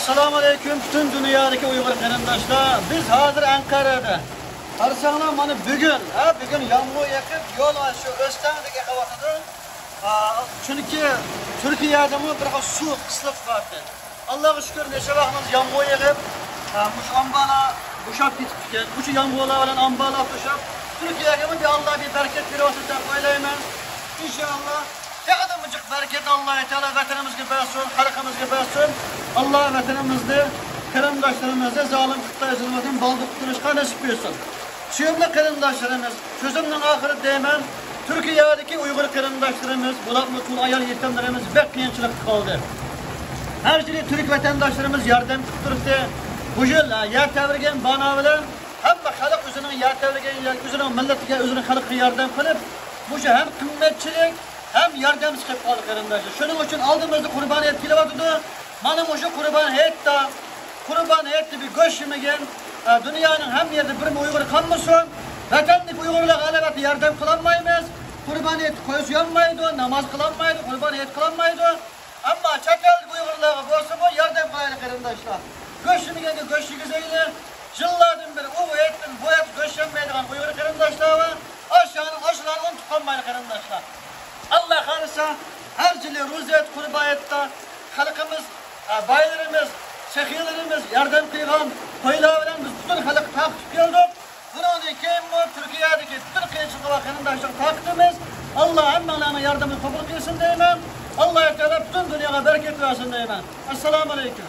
Assalamu aleyküm bütün dünyadaki Uygur qarindoshlar. Biz hozir Ankara'da. Qarasanglar mana bugun yomg'ir yaqib yo'l shu O'standagi qavatida. Chunki Turkiyada bir suv qisliq bordi. Allohga shukr, necha vaqtimiz yomg'ir yog'ib, mush ambala bo'shab ketib ketgan. Mush yomg'irlar bilan ambalar bo'shab, Turkiyaga bir Alloh bir barakat bersin deb o'ylayman. İnşallah yağdımıcık bereket Allah-u Teala vatanımızga bersin, halkımızga bersin. Allah vatanımızda, qarindoshlarımızda zalim Xitoy zulmidan baldı qutulishga nasib etsin. Suyumli qarindoshlarimiz, sözümün ahiri deyman, Türkiye'deki Uygur qarindoshlarimiz, bularni tun ayol yetimlarimiz bek qiyinchilik qoldi. Her yili Türk vatandaşlarımız yardım turibdi. Bu yil yer tavrigan bano bilan hamma xalq o'zining yer tavrigan, o'zining millatiga, o'zining xalqiga yordam qilib, bu hem qimmatchilik hem yordamchi qilib qoldi qarindoshlar. Shuning uchun oldimizda Qurban hayit kelyapti. Mana o'sha Qurban hayitda bir go'sht yemagan dunyoning ham yerida bir Uyg'ur qolmasin. Vatandagi Uyg'urlarga albatta yordam qilolmaymiz. Qurban hayit qo'yish yonmaydi, namoz qilolmaydi, Qurban hayit qilolmaydi. Ammo chet ellik Uyg'urlarga bo'lsa bu yordam qilaylik qarindoshlar. Go'sht yemaganga go'sht yegizaylik. Yillardan beri bu hayit go'sht yemaydigan Uyg'ur qarindoshlar va oshlarni unutib qolmaylik qarindoshlar. Allah xalisa her yili ro'zat Qurbayatda xalqimiz, baylarimiz, sehiyelerimiz yardım qilgan to'ylar bilan biz butun xalq taqib keldik. Bundan keyin bu Turkiyadagi butun qiyinchiliklar qarindoshlar taqdimiz. Allah hammalarning yordamini qabul qilsin deyman. Alloh taolo butun dunyoga barakat bersin deyman. Assalomu alaykum.